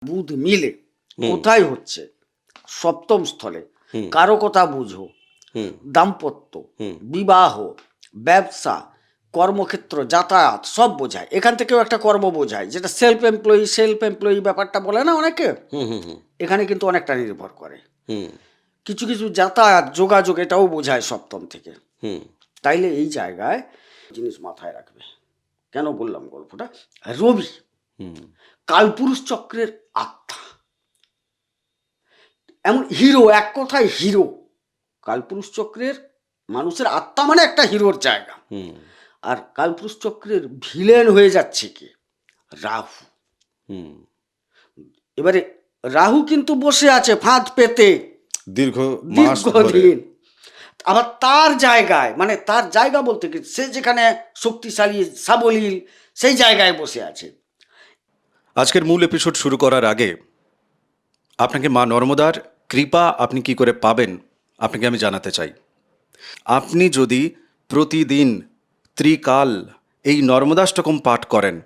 বুধ মিলে হুম। কোথায় হচ্ছে? সপ্তম স্থলে। হুম। কারো কথা বুঝো, হুম। দাম্পত্য, হুম। বিবাহ, ব্যবসা, কর্মক্ষেত্র, যাতায়াত সব বোঝায়। এখান থেকেও একটা কর্ম বোঝায়, যেটা সেলফ এমপ্লয়ি ব্যাপারটা বলে না অনেকে, হুম। হুম। হুম। এখানে কিন্তু অনেকটা নির্ভর করে। হুম। কিছু কিছু যাতায়াত, যোগাযোগ, এটাও বোঝায় সপ্তম থেকে। হুম। তাইলে এই জায়গায় জিনিস মাথায় রাখবে। কেন বললাম গল্পটা? রবি হুম। কালপুরুষ চক্রের আত্মা, এমন হিরো, এক কথায় হিরো। কালপুরুষ চক্রের মানুষের আত্মা মানে একটা হিরোর জায়গা। হুম। আর কালপুরুষ চক্রের ভিলেন হয়ে যাচ্ছে কি? রাহু। হুম। এবারে রাহু কিন্তু বসে আছে ফাঁদ পেতে দীর্ঘ মাস ধরে। দীর্ঘদিন। আবার তার জায়গায়, মানে তার জায়গা বলতে কি, সে যেখানে শক্তিশালী সাবলীল, সেই জায়গায় বসে আছে। আজকের মূল এপিসোড শুরু করার আগে আপনাকে মা নর্মদার কৃপা আপনি কি করে পাবেন আপনাকে আমি জানাতে চাই। আপনি যদি প্রতিদিন ত্রিকাল এই নর্মদাষ্টকম পাঠ করেন,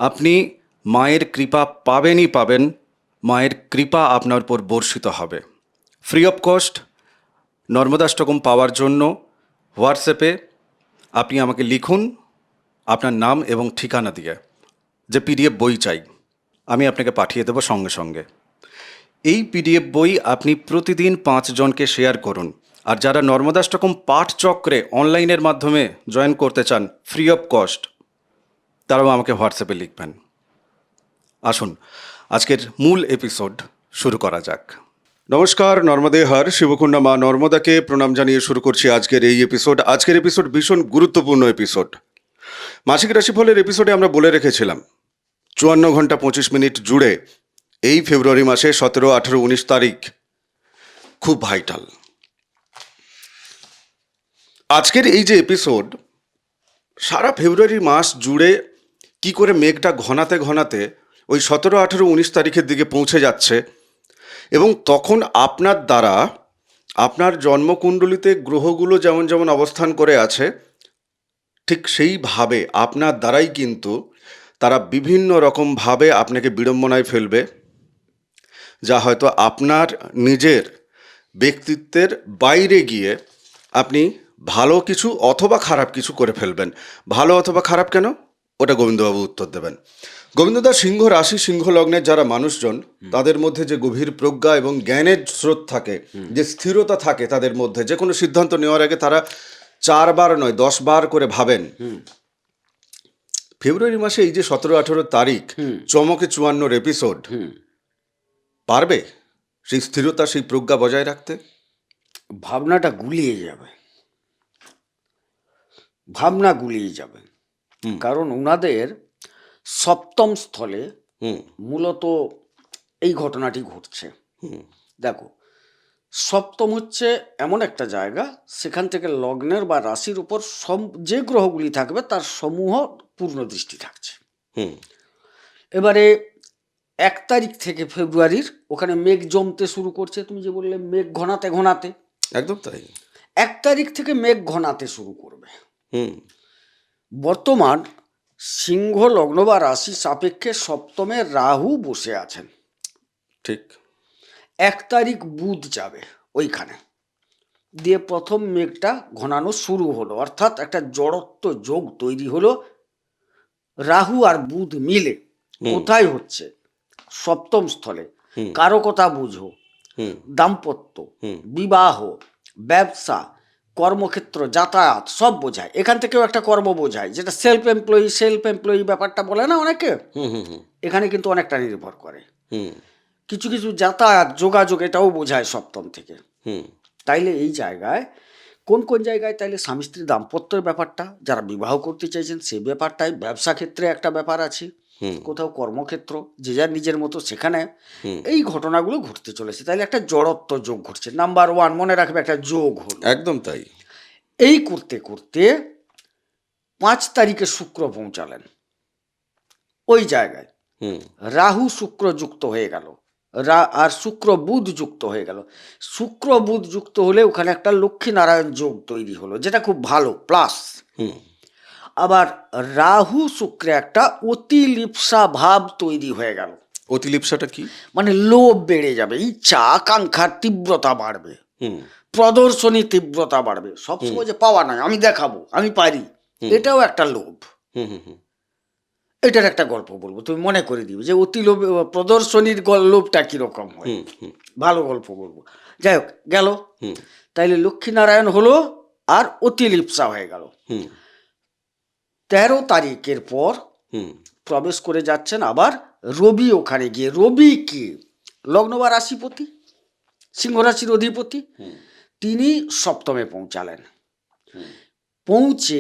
আপনি মায়ের কৃপা পাবেনই পাবেন। মায়ের কৃপা আপনার উপর বর্ষিত হবে। ফ্রি অফ কস্ট নর্মদাষ্টকম পাওয়ার জন্য হোয়াটসঅ্যাপে আপনি আমাকে লিখুন আপনার নাম এবং ঠিকানা দিয়ে, যে পিডিএফ বই চাই, আমি আপনাকে পাঠিয়ে দেবো সঙ্গে সঙ্গে। এই পিডিএফ বই আপনি প্রতিদিন 5 জনকে শেয়ার করুন। আর যারা নর্মদাষ্টকম পাঠ চক্রে অনলাইনের মাধ্যমে জয়েন করতে চান ফ্রি অফ কস্ট, তারাও আমাকে হোয়াটসঅ্যাপে লিখবেন। আসুন আজকের মূল এপিসোড শুরু করা যাক। নমস্কার, নর্মদে হর শিবকুণ্ডা মা নর্মদাকে প্রণাম জানিয়ে শুরু করছি আজকের এই এপিসোড। আজকের এপিসোড ভীষণ গুরুত্বপূর্ণ এপিসোড। মাসিক রাশিফলের এপিসোডে আমরা বলে রেখেছিলাম 54 ঘন্টা 25 মিনিট জুড়ে এই ফেব্রুয়ারি মাসে 17, 18, 19 তারিখ খুব ভাইটাল। আজকের এই যে এপিসোড, সারা ফেব্রুয়ারি মাস জুড়ে কি করে মেঘটা ঘনাতে ঘনাতে ওই 17, 18, 19 তারিখের দিকে পৌঁছে যাচ্ছে, এবং তখন আপনার দ্বারা আপনার জন্মকুণ্ডলিতে গ্রহগুলো যেমন যেমন অবস্থান করে আছে, ঠিক সেইভাবে আপনার দ্বারাই কিন্তু তারা বিভিন্ন রকমভাবে আপনাকে বিড়ম্বনায় ফেলবে, যা হয়তো আপনার নিজের ব্যক্তিত্বের বাইরে গিয়ে আপনি ভালো কিছু অথবা খারাপ কিছু করে ফেলবেন। ভালো অথবা খারাপ কেন, ওটা গোবিন্দবাবু উত্তর দেবেন। গোবিন্দদা সিংহ রাশি, সিংহ লগ্নের যারা মানুষজন, তাদের মধ্যে যে গভীর প্রজ্ঞা এবং জ্ঞানের স্রোত থাকে, যে স্থিরতা থাকে তাদের মধ্যে, যে কোনো সিদ্ধান্ত নেওয়ার আগে তারা 4 বার নয় 10 বার করে ভাবেন। ফেব্রুয়ারি মাসে এই যে 17, 18 তারিখ চমকে 54 এপিসোড, পারবে সেই স্থিরতা, সেই প্রজ্ঞা বজায় রাখতে? ভাবনাটা গুলিয়ে যাবে, ভাবনা গুলিয়ে যাবে। কারণ ওনাদের সপ্তম স্থলে মূলত এই ঘটনাটি ঘটছে। দেখো, সপ্তম হচ্ছে এমন একটা জায়গা, সেখান থেকে লগ্নের বা রাশির উপর যে গ্রহগুলি থাকবে তার সমূহ পূর্ণ দৃষ্টি থাকছে। এবারে 1 তারিখ থেকে ফেব্রুয়ারির ওখানে মেঘ জমতে শুরু করছে। তুমি যে বললে মেঘ ঘনাতে ঘনাতে, একদম তাই। 1 তারিখ থেকে মেঘ ঘনাতে শুরু করবে। বর্তমান সিংহ লগ্ন বা রাশি সাপেক্ষে সপ্তমে রাহু বসে আছেন। ঠিক 1 তারিখ বুধ যাবে ওইখানে, দিয়ে প্রথম মেঘটা ঘনানো শুরু হলো, অর্থাৎ একটা জড়ত্ব যোগ তৈরি হলো। রাহু আর বুধ মিলে কোথায় হচ্ছে? সপ্তম স্থলে। কারো কথা বুঝো, দাম্পত্য, বিবাহ, ব্যবসা, কর্মক্ষেত্র, যাতায়াত সব বোঝায়। এখান থেকেও একটা কর্ম বোঝায়, যেটা সেলফ এমপ্লয়ি ব্যাপারটা বলে না অনেকে, এখানে কিন্তু অনেকটা নির্ভর করে। কিছু কিছু যাতায়াত, যোগাযোগ, এটাও বোঝায় সপ্তম থেকে। তাইলে এই জায়গায় কোন কোন জায়গায়, তাইলে স্বামী স্ত্রী দাম্পত্যের ব্যাপারটা, যারা বিবাহ করতে চাইছেন সে ব্যাপারটাই, ব্যবসা ক্ষেত্রে একটা ব্যাপার আছে, কোথাও কর্মক্ষেত্র, যে যার নিজের মতো সেখানে এই ঘটনাগুলো ঘটতে চলেছে। তাইলে একটা জড়ত্ব যোগ ঘটছে। নাম্বার 1 মনে রাখবে, একটা যোগ হলো। একদম তাই। এই করতে করতে 5 তারিখে শুক্র পৌঁছালেন ওই জায়গায়। রাহু শুক্র যুক্ত হয়ে গেল, আর শুক্র বুধ যুক্ত হয়ে গেল। শুক্র বুধ যুক্ত হলে ওখানে একটা লক্ষ্মীনারায়ণ যোগ তৈরি হলো, যেটা খুব ভালো প্লাস। আবার রাহু শুক্রে একটা অতিলিপ্সা ভাব তৈরি হয়ে গেল। অতিলিপ্সাটা কি? মানে লোভ বেড়ে যাবে, ইচ্ছা আকাঙ্ক্ষার তীব্রতা বাড়বে, হুম প্রদর্শনী তীব্রতা বাড়বে, সবসময় যে পাওয়া নয়, আমি দেখাবো আমি পারি, এটাও একটা লোভ। হুম হুম হুম এটার একটা গল্প বলবো, তুমি মনে করে দিবে যে অতি লোভ, প্রদর্শনীর লোভটা কিরকম হয়। হুম হুম ভালো গল্প বলবো। যাই হোক, গেল। হুম তাইলে লক্ষ্মীনারায়ণ হলো আর অতিলিপ্সা হয়ে গেল। হুম 13 তারিখের পর হুম প্রবেশ করে যাচ্ছেন আবার রবি। ওখানে গিয়ে রবি কি লগ্ন বা রাশিপতি, সিংহ রাশির অধিপতি, তিনি সপ্তমে পৌঁছালেন। পৌঁছে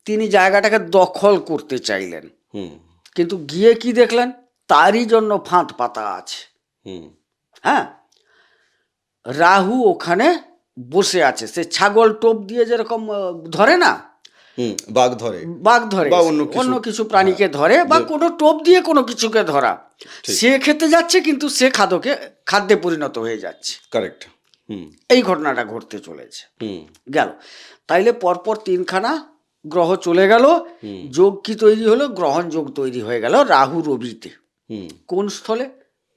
তিনি জায়গাটাকে দখল করতে চাইলেন, হুম কিন্তু গিয়ে কি দেখলেন, তারই জন্য ফাঁদ পাতা আছে। হুম হ্যাঁ, রাহু ওখানে বসে আছে, সে ছাগল টোপ দিয়ে যেরকম ধরে না, হুম বাঘ ধরে বাঘ ধরে, বা অন্য কিছু, অন্য কিছু প্রাণীকে হ্যাঁ, ধরে, বা যে- কোনো টোপ দিয়ে কোনো কিছুকে ধরা, ঠিক। সে খেতে যাচ্ছে কিন্তু সে খাদ্যে পরিণত হয়ে যাচ্ছে। কারেক্ট। হুম এই ঘটনাটা ঘটতে চলেছে। হুম গেল। তাইলে পরপর 3খানা গ্রহ চলে গেল, যোগ কি তৈরি হলো, গ্রহণ যোগ তৈরি হয়ে গেল রাহু রবিতে। হুম কোন স্থলে?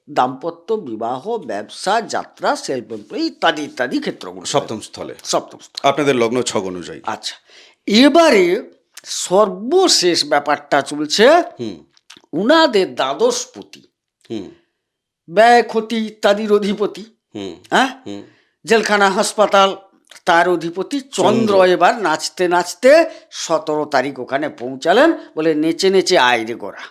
দাম্পত্য, বিবাহ, ব্যবসা, যাত্রা, সেলফ এমপ্লয় ইত্যাদি ইত্যাদি ক্ষেত্রগুলো। সপ্তম স্থলে, সপ্তম স্থল। আপনাদের লগ্ন ছক অনুযায়ী। আচ্ছা, এবারে সর্বশেষ ব্যাপারটা চলছে, হুম উনাদের দ্বাদশপতি, হুম ব্যয় ক্ষতি ইত্যাদির অধিপতি, হুম হ্যাঁ, হুম জেলখানা, হাসপাতাল, তার অধিপতি চন্দ্র এবার নাচতে নাচতে 17 তারিখ ওখানে পৌঁছালেন। বলে নেচে নেচে আয় রে গোরা।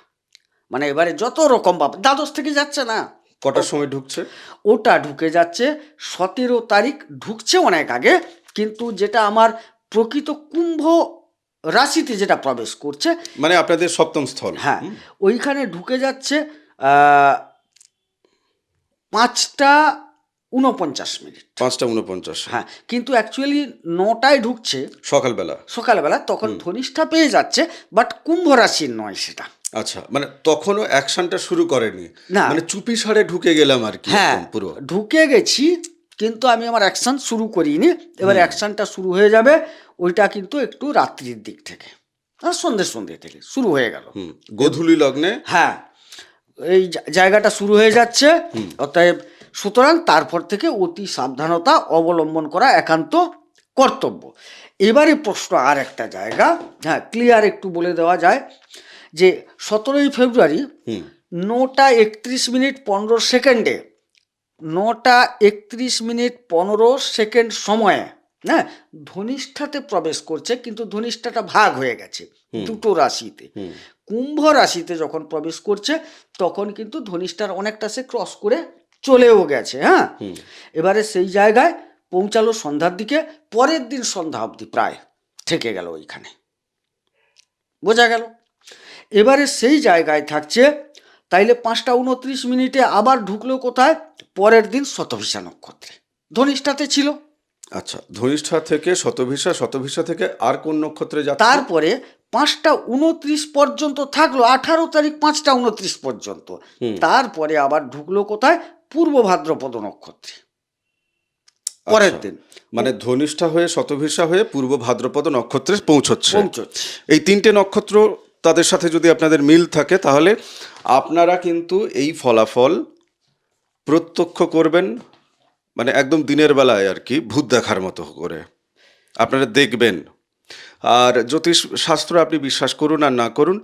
মানে এবারে যত রকম দ্বাদশ থেকে যাচ্ছে না, কটার সময় ঢুকছে? ওটা ঢুকে যাচ্ছে 17 তারিখ, ঢুকছে অনেক আগে, কিন্তু যেটা আমার প্রকৃত কুম্ভ রাশিতে যেটা প্রবেশ করছে, মানে আপনাদের সপ্তম স্থল। হ্যাঁ, ওইখানে ঢুকে যাচ্ছে 5টা 49 মিনিট। 5টা 49। হ্যাঁ, কিন্তু অ্যাকচুয়ালি 9টায় ঢুকছে সকালবেলা। সকালবেলা, তখন ধনিষ্ঠা পেয়ে যাচ্ছে, বাট কুম্ভ রাশির নয় সেটা। আচ্ছা, মানে তখনও অ্যাকশনটা শুরু করেনি, না। মানে চুপি সারে ঢুকে গেলাম আর কি, হ্যাঁ, একদম পুরো। ঢুকে গেছি, কিন্তু আমি আমার অ্যাকশন শুরু করিনি। এবার অ্যাকশনটা শুরু হয়ে যাবে, ওইটা কিন্তু একটু রাত্রির দিক থেকে, সন্ধে থেকে শুরু হয়ে গেল। গোধূলি লগ্নে। হ্যাঁ, এই জায়গাটা শুরু হয়ে যাচ্ছে। অতএব সুতরাং তারপর থেকে অতি সাবধানতা অবলম্বন করা একান্ত কর্তব্য। এবারে প্রশ্ন আর একটা জায়গা, হ্যাঁ, ক্লিয়ার একটু বলে দেওয়া যায় যে 17ই ফেব্রুয়ারি 9টা 31 মিনিট 15 সেকেন্ডে, 9টা 31 মিনিট 15 সেকেন্ড সময়ে, হ্যাঁ, ধনিষ্ঠাতে প্রবেশ করছে, কিন্তু ধনিষ্ঠাটা ভাগ হয়ে গেছে দুটো রাশিতে। কুম্ভ রাশিতে যখন প্রবেশ করছে তখন কিন্তু ধনিষ্ঠার অনেকটা সে ক্রস করে চলেও গেছে। হ্যাঁ, এবারে সেই জায়গায় পৌঁছালো সন্ধ্যার দিকে, পরের দিন সন্ধ্যা অবধি প্রায় থেকে গেল ওইখানে, বোঝা গেল। এবারে সেই জায়গায় থাকছে, তাইলে 5টা 29 মিনিটে আবার ঢুকলো কোথায়, পরের দিন শতভিষা নক্ষত্রে, ধনিষ্ঠাতে ছিল। আচ্ছা, ধনিষ্ঠা থেকে শতভিষা, শতভিষা থেকে আর কোন নক্ষত্রে যাচ্ছে? তারপরে 5টা 29 পর্যন্ত থাকলো, 18 তারিখ 5টা 29 পর্যন্ত। তারপরে আবার ঢুকলো কোথায়, পূর্ব ভাদ্রপদ নক্ষত্রে পরের দিন। মানে ধনিষ্ঠা হয়ে শতভিষা হয়ে পূর্ব ভাদ্রপদ নক্ষত্রে পৌঁছচ্ছে। এই 3টে নক্ষত্র তাদের সাথে যদি আপনাদের মিল থাকে, তাহলে আপনারা কিন্তু এই ফলাফল প্রত্যক্ষ করবেন, মানে একদম দিনের বেলায় আর কি, ভূত দেখার মতো করে আপনারা দেখবেন। আর জ্যোতিষ শাস্ত্র আপনি বিশ্বাস করুন আর না করুন,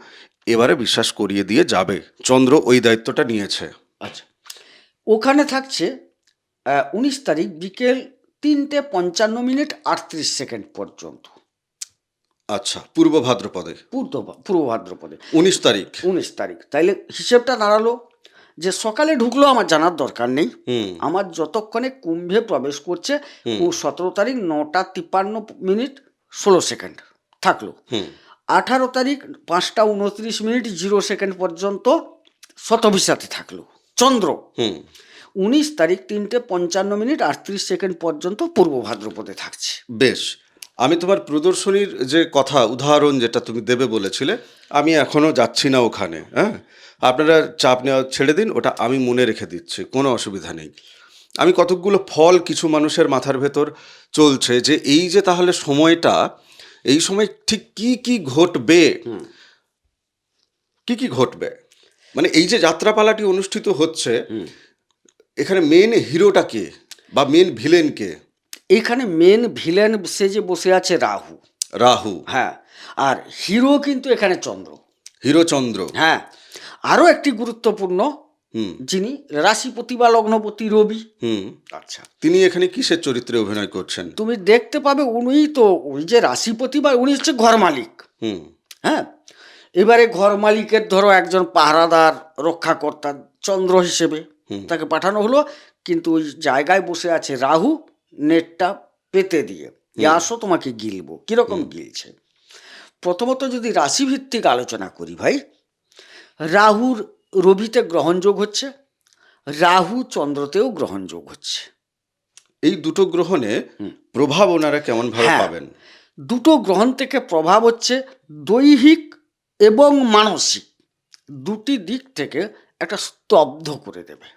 এবারে বিশ্বাস করিয়ে দিয়ে যাবে, চন্দ্র ওই দায়িত্বটা নিয়েছে। আচ্ছা, ওখানে থাকছে 19 তারিখ বিকেল 3টা 55 মিনিট 38 সেকেন্ড পর্যন্ত। আচ্ছা, পূর্ব ভাদ্রপদে, পূর্ব ভাদ্রপদে 19 তারিখ। তাইলে হিসেবটা দাঁড়ালো যে সকালে ঢুকলো আমার জানার দরকার নেই, আমার যতক্ষণে কুম্ভে প্রবেশ করছে 17 তারিখ 9টা 53 মিনিট 16 সেকেন্ড থাকলো। 18 তারিখ 5টা 29 মিনিট 0 সেকেন্ড পর্যন্ত শতভিষাতে থাকলো চন্দ্র। 19 তারিখ 3টে 55 মিনিট 38 সেকেন্ড পর্যন্ত পূর্ব ভাদ্রপদে থাকছে। বেশ, আমি তোমার প্রদর্শনীর যে কথা, উদাহরণ যেটা তুমি দেবে বলেছিলে, আমি এখনো যাচ্ছি না ওখানে। হ্যাঁ, আপনারা চাপ নেওয়া ছেড়ে দিন, ওটা আমি মনে রেখে দিচ্ছি, কোনো অসুবিধা নেই। আমি কতকগুলো ফল কিছু মানুষের মাথার ভেতর চলছে যে এই যে তাহলে সময়টা, এই সময় ঠিক কি কি ঘটবে, কি কি ঘটবে। মানে এই যে যাত্রাপালাটি অনুষ্ঠিত হচ্ছে, এখানে মেন হিরোটা কে বা মেন ভিলেন কে? এখানে মেন ভিলেন সেজে বসে আছে রাহু। রাহু। হ্যাঁ, আর হিরো কিন্তু এখানে চন্দ্র। হিরোচন্দ্র। হ্যাঁ, আরও একটি গুরুত্বপূর্ণ হুম যিনি রাশিপতি বা লগ্নপতি রবি। হুম। আচ্ছা, তিনি এখানে কিসের চরিত্রে অভিনয় করছেন? তুমি দেখতে পাবে উনিই তো ওই যে রাশিপতি বা উনি হচ্ছে ঘর মালিক। হুম হ্যাঁ, এবারে ঘর মালিকের ধরো একজন পাহারাদার রক্ষাকর্তা চন্দ্র হিসেবে তাকে পাঠানো হলো, কিন্তু ওই জায়গায় বসে আছে রাহু নেটটা পেতে দিয়ে, যে আসো তোমাকে গিলবো। কিরকম গিলছে? প্রথমত যদি রাশিভিত্তিক আলোচনা করি ভাই, রাহুর রবিতে গ্রহণযোগ হচ্ছে, রাহু চন্দ্রতেও গ্রহণযোগ হচ্ছে। এই দুটো গ্রহণে প্রভাব ওনারা কেমন ভাবে হ্যাঁ, পাবেন? দুটো গ্রহণ থেকে প্রভাব হচ্ছে দৈহিক এবং মানসিক, দুটি দিক থেকে একটা স্তব্ধ করে দেবে।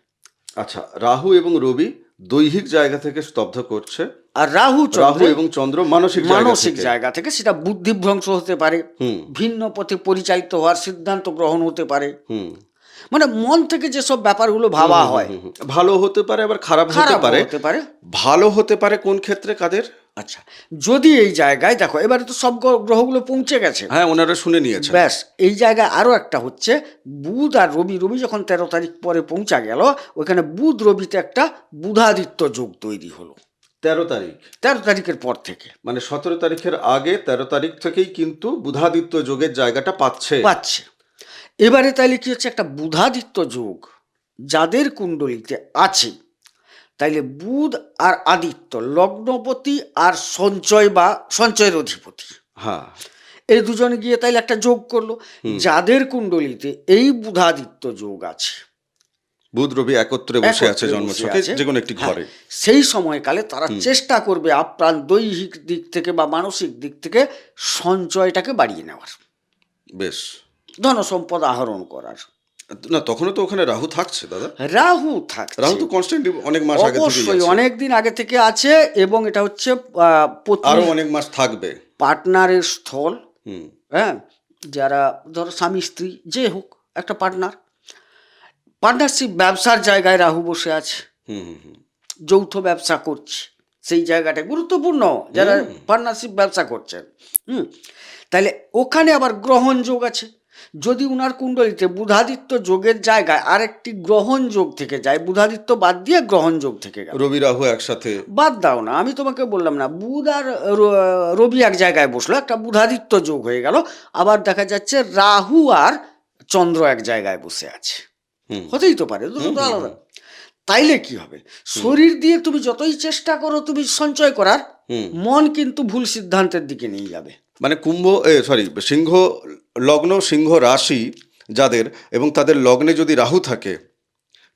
আচ্ছা, রাহু এবং রবি দৈহিক জায়গা থেকে স্তব্ধ করছে, আর রাহু রাহু এবং চন্দ্র মানসিক মানসিক থেকে। জায়গা থেকে সেটা বুদ্ধিভ্রংশ হতে পারে, হুম ভিন্ন পথে পরিচালিত হওয়ার সিদ্ধান্ত গ্রহণ হতে পারে। হুম মানে মন থেকে যেসব ব্যাপারগুলো ভাবা হয়, ভালো হতে পারে আবার খারাপ হতে খারাপ পারে। হতে পারে। ভালো হতে পারে কোন ক্ষেত্রে, কাদের? আচ্ছা, যদি এই জায়গায় দেখো, এবারে তো সব গ্রহগুলো পৌঁছে গেছে, হ্যাঁ, ওনারা শুনে নিয়েছেন। ব্যাস এই জায়গায় আরও একটা হচ্ছে বুধ আর রবি। রবি যখন 13 তারিখ পরে পৌঁছা গেল, ওইখানে বুধ রবিতে একটা বুধাদিত্য যোগ তৈরি হলো 13 তারিখ 13 তারিখের পর থেকে। মানে 17 তারিখের আগে 13 তারিখ থেকেই কিন্তু বুধাদিত্য যোগের জায়গাটা পাচ্ছে। এবারে তাইলে কি হচ্ছে, একটা বুধাদিত্য যোগ যাদের কুণ্ডলিতে আছে, তাইলে বুধ আর আদিত্য লগ্নপতি আর সঞ্চয় বা সঞ্চয়ের অধিপতি, হ্যাঁ, এই দুজনে গিয়ে তাইলে একটা যোগ করলো। যাদের কুণ্ডলিতে এই বুধাদিত্য যোগ আছে, বুধ রবি একত্রে বসে আছে একত্রে জন্মছকে বসে আছে, যে কোনো একটি হ্যাঁ, ঘরে। সেই সময়কালে তারা চেষ্টা করবে আপ্রাণ দৈহিক দিক থেকে বা মানসিক দিক থেকে সঞ্চয়টাকে বাড়িয়ে নেওয়ার, বেশ। ধন সম্পদ আহরণ করার। না, তখনও তো ওখানে রাহু থাকছে দাদা। রাহু থাকছে, রাহু তো কনস্ট্যান্টলি অনেক মাস আগে থেকে অবশ্যই অনেক দিন আগে থেকে আছে, এবং এটা হচ্ছে আরো অনেক মাস থাকবে। পার্টনারের স্থল। হুম হ্যাঁ, যারা ধরো স্বামী স্ত্রী যে হোক একটা পার্টনারশিপ ব্যবসার জায়গায় রাহু বসে আছে, হুম হুম যৌথ ব্যবসা করছে, সেই জায়গাটা গুরুত্বপূর্ণ যারা পার্টনারশিপ ব্যবসা করছেন। তাহলে ওখানে আবার গ্রহণ যোগ আছে। যদি উনার কুণ্ডলিতে বুধাদিত্য যোগের জায়গায় আরেকটি গ্রহণ যোগ থেকে যায়, বুধাদিত্য বাদ দিয়ে গ্রহণ যোগ থেকে গেল, রবি রাহু একসাথে, বাদ দাও না, আমি তোমাকে বললাম না, বুধ আর রবি এক জায়গায় বসলো, একটা বুধাদিত্য যোগ হয়ে গেল। আবার দেখা যাচ্ছে রাহু আর চন্দ্র এক জায়গায় বসে আছে, হতেই তো পারে, দুটো তো আলাদা। তাইলে কি হবে, শরীর দিয়ে তুমি যতই চেষ্টা করো তুমি সঞ্চয় করার, মন কিন্তু ভুল সিদ্ধান্তের দিকে নিয়ে যাবে। মানে সিংহ লগ্ন, সিংহ রাশি যাদের, এবং তাদের লগ্নে যদি রাহু থাকে,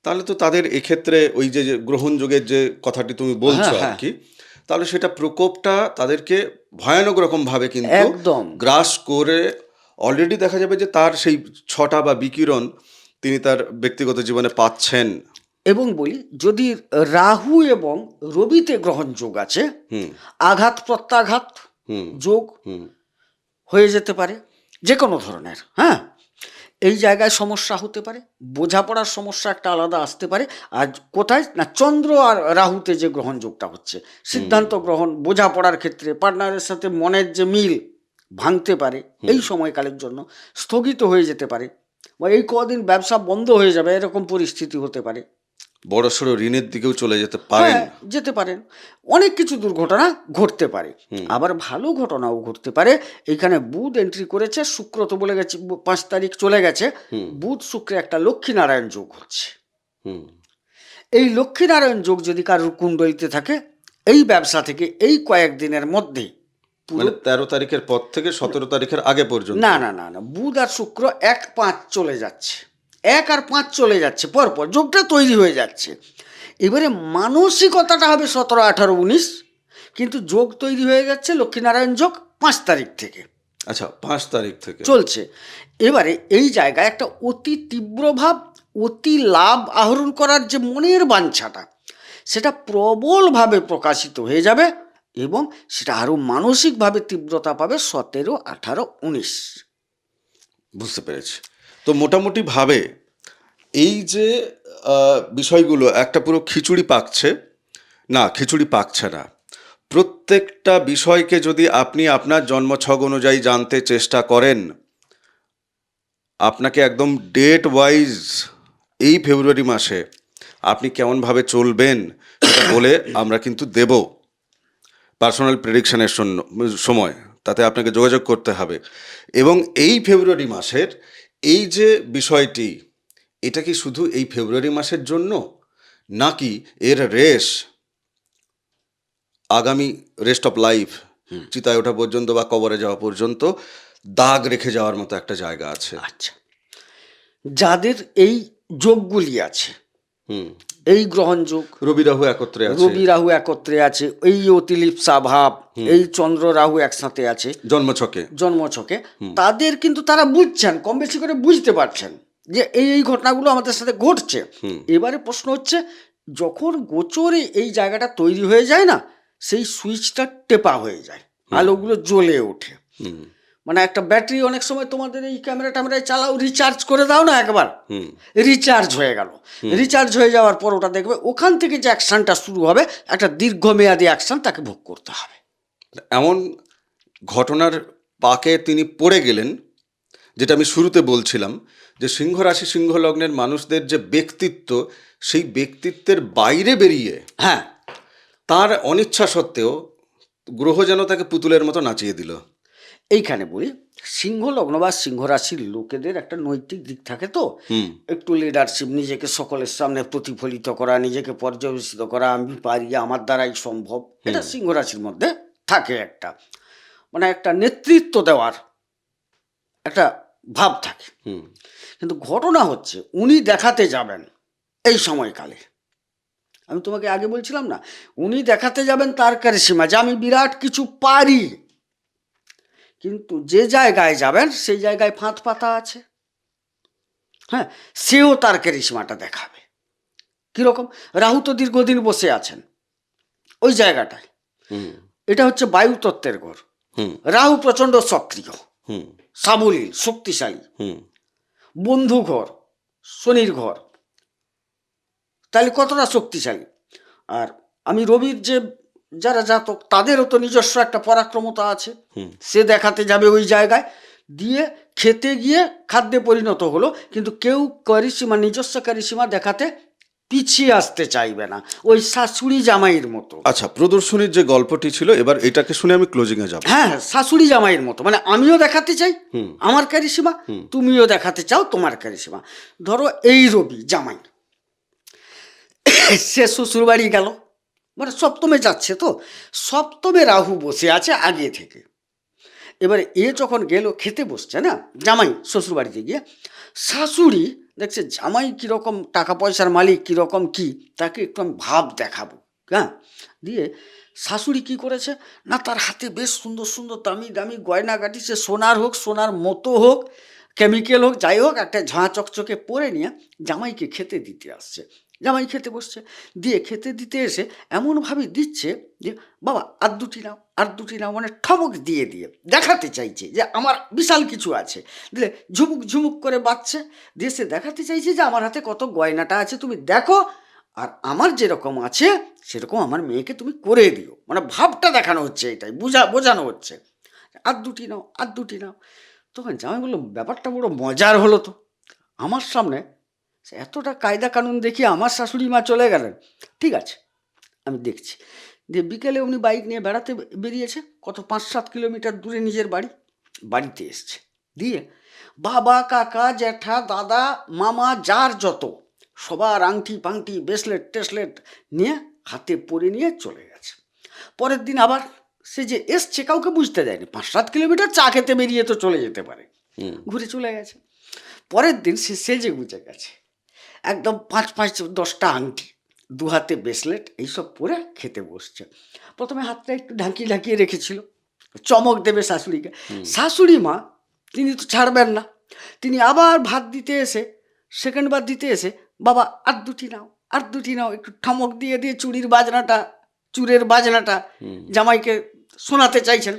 তাহলে তো তাদের এক্ষেত্রে ওই যে গ্রহণ যোগের যে কথাটি তুমি বলছো আর কি, তাহলে সেটা প্রকোপটা তাদেরকে ভয়ানক রকম ভাবে কিন্তু একদম গ্রাস করে অলরেডি দেখা যাবে যে তার সেই ছটা বা বিকিরণ তিনি তার ব্যক্তিগত জীবনে পাচ্ছেন। এবং বলি, যদি রাহু এবং রবিতে গ্রহণ যোগ আছে, আঘাত প্রত্যাঘাত যোগ হয়ে যেতে পারে যে কোনো ধরনের। হ্যাঁ, এই জায়গায় সমস্যা হতে পারে, বোঝাপড়ার সমস্যা একটা আলাদা আসতে পারে। আর কোথায় না, চন্দ্র আর রাহুতে যে গ্রহণ যোগটা হচ্ছে, সিদ্ধান্ত গ্রহণ, বোঝাপড়ার ক্ষেত্রে পার্টনারের সাথে মনের যে মিল ভাঙতে পারে, এই সময়কালের জন্য স্থগিত হয়ে যেতে পারে, বা এই কদিন ব্যবসা বন্ধ হয়ে যাবে, এরকম পরিস্থিতি হতে পারে। বড়সড় ঋণের দিকেও চলে যেতে পারেন। যেতে পারেন, অনেক কিছু দুর্ঘটনা ঘটতে পারে। আবার ভালো ঘটনাও ঘটতে পারে। এইখানে বুধ এন্ট্রি করেছে, শুক্র তো বলে গেছে 5 তারিখ চলে গেছে, বুধ শুক্রে একটা লক্ষ্মীনারায়ণ যোগ হচ্ছে। এই লক্ষ্মীনারায়ণ যোগ যদি কারোর কুণ্ডলিতে থাকে, এই ব্যবসা থেকে এই কয়েকদিনের মধ্যে, মানে 13 তারিখের পর থেকে 17 তারিখের আগে পর্যন্ত, না, বুধ আর শুক্র 1-5 চলে যাচ্ছে, 1 আর 5 চলে যাচ্ছে, পরপর যোগটা তৈরি হয়ে যাচ্ছে। এবারে মানসিকতাটা হবে 17, 18, 19, কিন্তু যোগ তৈরি হয়ে যাচ্ছে লক্ষ্মীনারায়ণ যোগ 5 তারিখ থেকে। আচ্ছা, 5 তারিখ থেকে চলছে। এবারে এই জায়গায় একটা অতি তীব্র ভাব, অতি লাভ আহরণ করার যে মনের বাঞ্ছাটা, সেটা প্রবলভাবে প্রকাশিত হয়ে যাবে, এবং সেটা আরও মানসিকভাবে তীব্রতা পাবে 17, 18, 19। বুঝতে পেরেছি। তো মোটামুটি ভাবে এই যে বিষয়গুলো একটা পুরো খিচুড়ি পাকছে, না খিচুড়ি পাকছে না, প্রত্যেকটা বিষয়কে যদি আপনি আপনার জন্মছক অনুযায়ী জানতে চেষ্টা করেন, আপনাকে একদম ডেট ওয়াইজ এই ফেব্রুয়ারি মাসে আপনি কেমনভাবে চলবেন সেটা বলে আমরা কিন্তু দেব পার্সোনাল প্রেডিকশনের সময়, তাতে আপনাকে যোগাযোগ করতে হবে। এবং এই ফেব্রুয়ারি মাসের এই যে বিষয়টি, এটা কি শুধু এই ফেব্রুয়ারি মাসের জন্য, নাকি এর রেশ আগামী রেস্ট অফ লাইফ, চিতায় ওঠা পর্যন্ত বা কবরে যাওয়া পর্যন্ত দাগ রেখে যাওয়ার মতো একটা জায়গা আছে? আচ্ছা, যাদের এই যোগগুলি আছে, হুম। এই গ্রহণ যোগ, রবি রাহু একত্রে আছে, রবি রাহু একত্রে আছে, এই অতিলিপ্সা ভাব, এই চন্দ্র রাহু একসাথে আছে জন্মছকে। জন্মছকে, তাদের কিন্তু তারা বুঝছেন, কম বেশি করে বুঝতে পারছেন যে এই এই ঘটনাগুলো আমাদের সাথে ঘটছে। এবারে প্রশ্ন হচ্ছে, যখন গোচরে এই জায়গাটা তৈরি হয়ে যায় না, সেই সুইচটা টেপা হয়ে যায়, আলোগুলো জ্বলে ওঠে। মানে একটা ব্যাটারি অনেক সময় তোমাদের এই ক্যামেরা ট্যামেরায় চালাও, রিচার্জ করে দাও না একবার, রিচার্জ হয়ে গেল, রিচার্জ হয়ে যাওয়ার পর ওটা দেখবে ওখান থেকে যে অ্যাকশনটা শুরু হবে, একটা দীর্ঘমেয়াদী অ্যাকশন তাকে ভোগ করতে হবে। এমন ঘটনার পাকে তিনি পড়ে গেলেন, যেটা আমি শুরুতে বলছিলাম, যে সিংহ রাশি সিংহ লগ্নের মানুষদের যে ব্যক্তিত্ব, সেই ব্যক্তিত্বের বাইরে বেরিয়ে হ্যাঁ, তার অনিচ্ছা সত্ত্বেও গ্রহ যেন তাকে পুতুলের মতো নাচিয়ে দিল। এইখানে বলি, সিংহ লগ্ন বা সিংহ রাশির লোকেদের একটা নৈতিক দিক থাকে তো, একটু লিডারশিপ, নিজেকে সকলের সামনে প্রতিফলিত করা, নিজেকে পর্যবেসিত করা, আমি পারি, আমার দ্বারাই সম্ভব, এটা সিংহ রাশির মধ্যে থাকে একটা, মানে একটা নেতৃত্ব দেওয়ার একটা ভাব থাকে। কিন্তু ঘটনা হচ্ছে, উনি দেখাতে যাবেন এই সময়কালে, আমি তোমাকে আগে বলছিলাম না, উনি দেখাতে যাবেন তার কারিশমা, যে আমি বিরাট কিছু পারি, কিন্তু যে জায়গায় যাবেন সেই জায়গায় ফাঁদ পাতা আছে। হ্যাঁ, সেও তার কারিশমাটা দেখাবে। কিরকম? রাহু তো দীর্ঘদিন বসে আছেন ওই জায়গাটায়, এটা হচ্ছে বায়ু তত্ত্বের ঘর, রাহু প্রচন্ড সক্রিয়, সাবলীল, শক্তিশালী, বন্ধু ঘর, শনির ঘর, তাহলে কতটা শক্তিশালী। আর আমি রবির যে যারা জাতক, তাদেরও তো নিজস্ব একটা পরাক্রমতা আছে, সে দেখাতে যাবে ওই জায়গায়, দিয়ে খেতে গিয়ে খাদ্যে পরিণত হলো, কিন্তু কেউ কারিশমা, নিজস্ব কারিশমা দেখাতে পিছিয়ে আসতে চাইবে না, ওই শাশুড়ি জামাইয়ের মতো। আচ্ছা, প্রদর্শনীর যে গল্পটি ছিল, এবার এটাকে শুনে আমি ক্লোজিংয়ে যাব। হ্যাঁ, শাশুড়ি জামাইয়ের মতো, মানে আমিও দেখাতে চাই আমার কারিশমা, তুমিও দেখাতে চাও তোমার কারিশমা। ধরো এই রবি জামাই, সে শ্বশুর বাড়ি গেল, মানে সপ্তমে যাচ্ছে, তো সপ্তমে রাহু বসে আছে আগে থেকে। এবারে এ যখন গেল, খেতে বসছে না জামাই শ্বশুর বাড়িতে গিয়ে, শাশুড়ি দেখছে জামাই কীরকম টাকা পয়সার মালিক, কীরকম কি, তাকে একটু আমি ভাব দেখাবো। হ্যাঁ, দিয়ে শাশুড়ি কি করেছে না, তার হাতে বেশ সুন্দর সুন্দর দামি দামি গয়নাগাটি, সে সোনার হোক, সোনার মতো হোক, কেমিক্যাল হোক, যাই হোক, একটা ঝাঁ চকচকে পরে নিয়ে জামাইকে খেতে দিতে আসছে। জামাই খেতে বসছে, দিয়ে খেতে দিতে এসে এমনভাবে দিচ্ছে যে বাবা আর দুটি নাও, আর দুটি নাও, মানে ঠমক দিয়ে দিয়ে দেখাতে চাইছে যে আমার বিশাল কিছু আছে। দিলে ঝুমুক ঝুমুক করে বাচ্চে, দিয়ে সে দেখাতে চাইছে যে আমার হাতে কত গয়নাটা আছে তুমি দেখো, আর আমার যেরকম আছে সেরকম আমার মেয়েকে তুমি করে দিও, মানে ভাবটা দেখানো হচ্ছে, এটাই বোঝানো হচ্ছে, আর দুটি নাও, আর দুটি নাও। তখন জামাই বললো, ব্যাপারটা বড় মজার হলো তো, আমার সামনে এতটা কায়দা কানুন দেখিয়ে আমার শাশুড়ি মা চলে গেলেন, ঠিক আছে আমি দেখছি। দিয়ে বিকেলে উনি বাইক নিয়ে বেড়াতে বেরিয়েছে, কত 5-7 কিলোমিটার দূরে নিজের বাড়িতে এসছে, দিয়ে বাবা, কাকা, জ্যাঠা, দাদা, মামা, যার যত, সবার আংটি পাংটি, ব্রেসলেট টেসলেট নিয়ে হাতে পরে নিয়ে চলে গেছে। পরের দিন আবার সে যে এসছে কাউকে বুঝতে দেয়নি, 5-7 কিলোমিটার চা খেতে বেরিয়ে তো চলে যেতে পারে, ঘুরে চলে গেছে। পরের দিন সে সেজে গুজে গেছে, একদম 5-10টা আংটি, 2 হাতে ব্রেসলেট, এইসব পরে খেতে বসছে। প্রথমে হাতটা একটু ঢাকিয়ে রেখেছিল, চমক দেবে শাশুড়িকে। শাশুড়ি মা তিনি তো ছাড়বেন না, তিনি আবার ভাত দিতে এসে, সেকেন্ড বার দিতে এসে, বাবা আর দুটি নাও, আর দুটি নাও, একটু ঠমক দিয়ে দিয়ে চুরের বাজনাটা জামাইকে শোনাতে চাইছেন।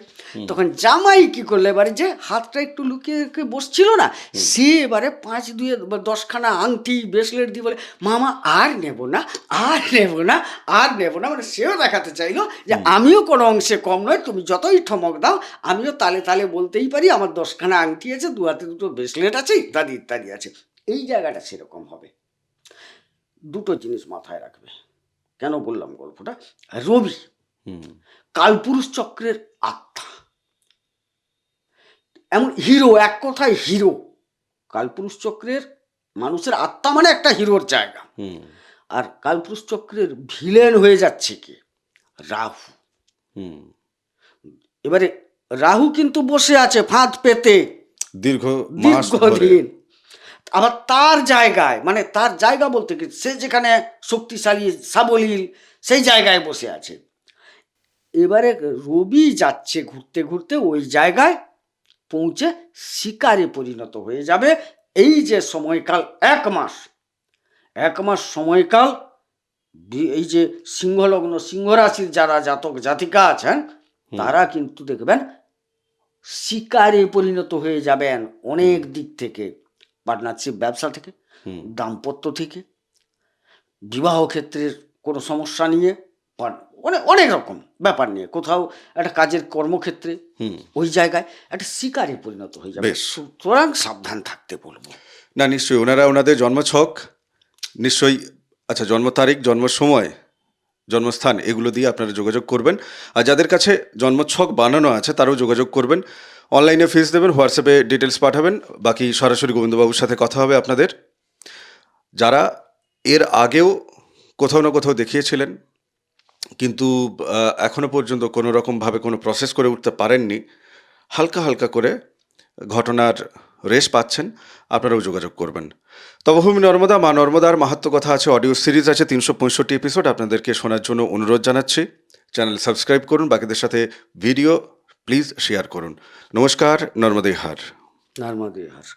তখন জামাই কি করলো, এবারে যে হাতটা একটু লুকিয়ে রেখে বসছিল না, সে এবারে 5-2-10 আংটি ব্রেসলেট দিয়ে বলে, মামা আর নেব না, আর নেব না, আর নেব না। মানে সেও দেখাতে চাইলো যে আমিও কোনো অংশে কম নয়, তুমি যতই ঠমক দাও আমিও তালে তালে বলতেই পারি, আমার 10খানা আংটি আছে, 2 হাতে 2টো ব্রেসলেট আছে, ইত্যাদি ইত্যাদি আছে। এই জায়গাটা সেরকম হবে। দুটো জিনিস মাথায় রাখবে। কেন বললাম গল্পটা? রবি কালপুরুষ চক্রের আত্মা, এমন হিরো, এক কথায় হিরো। কালপুরুষ চক্রের মানুষের আত্মা মানে একটা হিরোর জায়গা। আর কালপুরুষ চক্রের ভিলেন হয়ে যাচ্ছে কি? রাহু। এবারে রাহু কিন্তু বসে আছে ফাঁদ পেতে দীর্ঘদিন। আবার তার জায়গায়, মানে তার জায়গা বলতে কি, সে যেখানে শক্তিশালী সাবলীল সেই জায়গায় বসে আছে। এবারে রবি যাচ্ছে ঘুরতে ঘুরতে ওই জায়গায় পৌঁছে শিকারে পরিণত হয়ে যাবে। এই যে সময়কাল 1 মাস সময়কাল, এই যে সিংহলগ্ন সিংহ রাশির যারা জাতক জাতিকা আছেন তারা কিন্তু দেখবেন শিকারে পরিণত হয়ে যাবেন অনেক দিক থেকে। পার্টনারশিপ, ব্যবসা থেকে, দাম্পত্য থেকে, বিবাহ ক্ষেত্রের কোনো সমস্যা নিয়ে, অনেক রকম ব্যাপার নিয়ে, কোথাও একটা কাজের কর্মক্ষেত্রে ওই জায়গায় একটা শিকারে পরিণত হয়ে যাবে। সুতরাং সাবধান থাকতে বলবো। না, নিশ্চয়ই ওনারা ওনাদের জন্মছক নিশ্চয়ই, আচ্ছা, জন্ম তারিখ, জন্ম সময়, জন্মস্থান এগুলো দিয়ে আপনারা যোগাযোগ করবেন। আর যাদের কাছে জন্মছক বানানো আছে তারাও যোগাযোগ করবেন। অনলাইনে ফিস দেবেন, হোয়াটসঅ্যাপে ডিটেলস পাঠাবেন, বাকি সরাসরি গোবিন্দবাবুর সাথে কথা হবে আপনাদের। যারা এর আগেও কোথাও না কোথাও দেখিয়েছিলেন কিন্তু এখনো পর্যন্ত কোনো রকমভাবে কোনো প্রসেস করে উঠতে পারেননি, হালকা হালকা করে ঘটনার রেশ পাচ্ছেন, আপনারাও যোগাযোগ করবেন। তপভূমি নর্মদা, মা নর্মদার মাহাত্ম্য কথা আছে, অডিও সিরিজ আছে 365 এপিসোড, আপনাদেরকে শোনার জন্য অনুরোধ জানাচ্ছি। চ্যানেল সাবস্ক্রাইব করুন, বাকিদের সাথে ভিডিও প্লিজ শেয়ার করুন। নমস্কার, নর্মদে হার। নর্মদে হার।